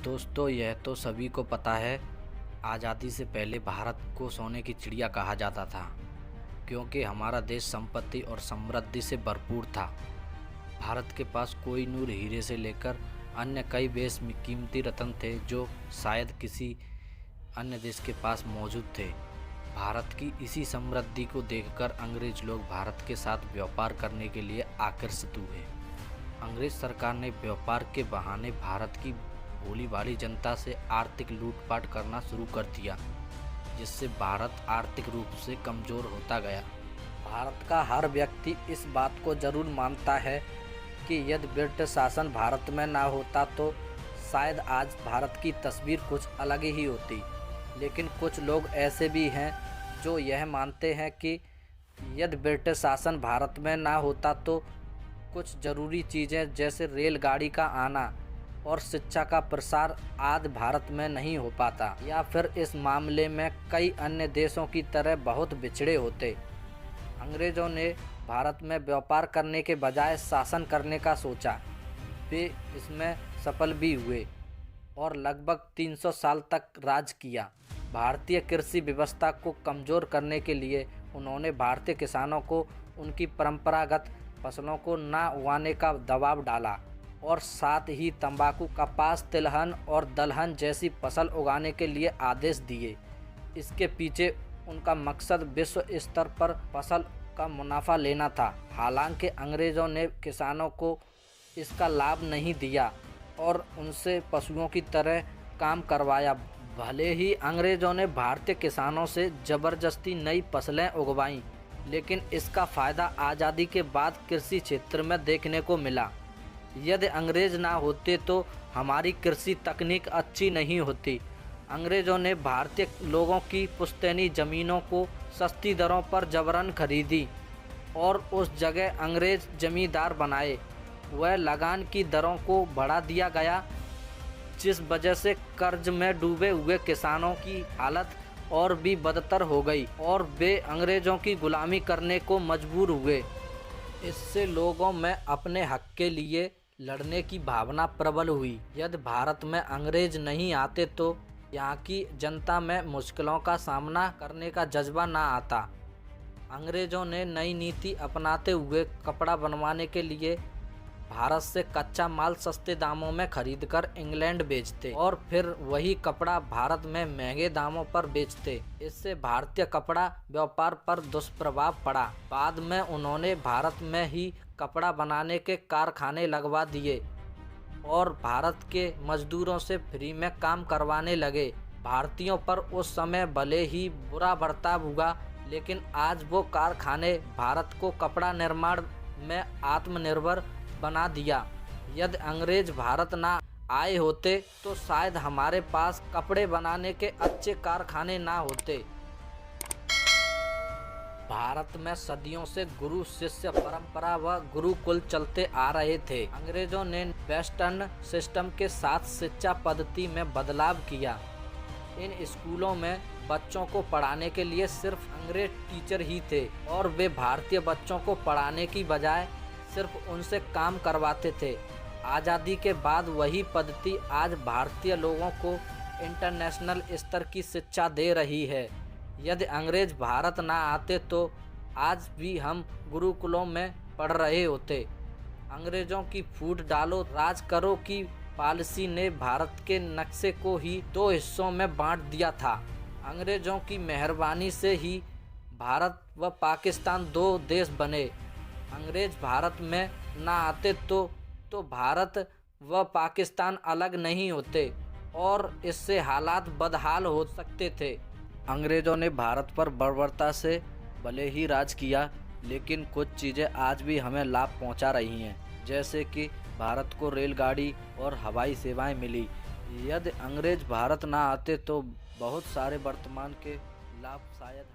दोस्तों, यह तो सभी को पता है, आज़ादी से पहले भारत को सोने की चिड़िया कहा जाता था, क्योंकि हमारा देश संपत्ति और समृद्धि से भरपूर था। भारत के पास कोहिनूर हीरे से लेकर अन्य कई बेशकीमती रत्न थे जो शायद किसी अन्य देश के पास मौजूद थे। भारत की इसी समृद्धि को देखकर अंग्रेज लोग भारत के साथ व्यापार करने के लिए आकर्षित हुए। अंग्रेज सरकार ने व्यापार के बहाने भारत की भोली भाली जनता से आर्थिक लूटपाट करना शुरू कर दिया, जिससे भारत आर्थिक रूप से कमज़ोर होता गया। भारत का हर व्यक्ति इस बात को जरूर मानता है कि यदि ब्रिटिश शासन भारत में ना होता तो शायद आज भारत की तस्वीर कुछ अलग ही होती। लेकिन कुछ लोग ऐसे भी हैं जो यह मानते हैं कि यदि ब्रिटिश शासन भारत में ना होता तो कुछ ज़रूरी चीज़ें जैसे रेलगाड़ी का आना और शिक्षा का प्रसार आदि भारत में नहीं हो पाता, या फिर इस मामले में कई अन्य देशों की तरह बहुत पिछड़े होते। अंग्रेज़ों ने भारत में व्यापार करने के बजाय शासन करने का सोचा। वे इसमें सफल भी हुए और लगभग 300 साल तक राज किया। भारतीय कृषि व्यवस्था को कमज़ोर करने के लिए उन्होंने भारतीय किसानों को उनकी परंपरागत फसलों को ना उगाने का दबाव डाला और साथ ही तंबाकू, कपास, तिलहन और दलहन जैसी फसल उगाने के लिए आदेश दिए। इसके पीछे उनका मकसद विश्व स्तर पर फसल का मुनाफा लेना था। हालांकि अंग्रेज़ों ने किसानों को इसका लाभ नहीं दिया और उनसे पशुओं की तरह काम करवाया। भले ही अंग्रेज़ों ने भारतीय किसानों से ज़बरदस्ती नई फसलें उगवाईं, लेकिन इसका फ़ायदा आज़ादी के बाद कृषि क्षेत्र में देखने को मिला। यदि अंग्रेज़ ना होते तो हमारी कृषि तकनीक अच्छी नहीं होती। अंग्रेज़ों ने भारतीय लोगों की पुश्तैनी ज़मीनों को सस्ती दरों पर जबरन खरीदी और उस जगह अंग्रेज़ ज़मींदार बनाए। वह लगान की दरों को बढ़ा दिया गया, जिस वजह से कर्ज में डूबे हुए किसानों की हालत और भी बदतर हो गई और वे अंग्रेज़ों की गुलामी करने को मजबूर हुए। इससे लोगों में अपने हक के लिए लड़ने की भावना प्रबल हुई। यदि भारत में अंग्रेज नहीं आते तो यहाँ की जनता में मुश्किलों का सामना करने का जज्बा ना आता। अंग्रेज़ों ने नई नीति अपनाते हुए कपड़ा बनवाने के लिए भारत से कच्चा माल सस्ते दामों में खरीदकर इंग्लैंड बेचते और फिर वही कपड़ा भारत में महंगे दामों पर बेचते। इससे भारतीय कपड़ा व्यापार पर दुष्प्रभाव पड़ा। बाद में उन्होंने भारत में ही कपड़ा बनाने के कारखाने लगवा दिए और भारत के मजदूरों से फ्री में काम करवाने लगे। भारतीयों पर उस समय भले ही बुरा बर्ताव हुआ, लेकिन आज वो कारखाने भारत को कपड़ा निर्माण में आत्मनिर्भर बना दिया। यदि अंग्रेज भारत ना आए होते तो शायद हमारे पास कपड़े बनाने के अच्छे कारखाने ना होते। भारत में सदियों से गुरु शिष्य परंपरा व गुरुकुल चलते आ रहे थे। अंग्रेजों ने वेस्टर्न सिस्टम के साथ शिक्षा पद्धति में बदलाव किया। इन स्कूलों में बच्चों को पढ़ाने के लिए सिर्फ अंग्रेज टीचर ही थे और वे भारतीय बच्चों को पढ़ाने की बजाय सिर्फ उनसे काम करवाते थे। आज़ादी के बाद वही पद्धति आज भारतीय लोगों को इंटरनेशनल स्तर की शिक्षा दे रही है। यदि अंग्रेज भारत ना आते तो आज भी हम गुरुकुलों में पढ़ रहे होते। अंग्रेज़ों की फूट डालो राज करो की पॉलिसी ने भारत के नक्शे को ही दो हिस्सों में बांट दिया था। अंग्रेज़ों की मेहरबानी से ही भारत व पाकिस्तान दो देश बने। अंग्रेज भारत में ना आते तो भारत व पाकिस्तान अलग नहीं होते और इससे हालात बदहाल हो सकते थे। अंग्रेज़ों ने भारत पर बर्बरता से भले ही राज किया, लेकिन कुछ चीज़ें आज भी हमें लाभ पहुंचा रही हैं, जैसे कि भारत को रेलगाड़ी और हवाई सेवाएं मिली। यदि अंग्रेज भारत ना आते तो बहुत सारे वर्तमान के लाभ शायद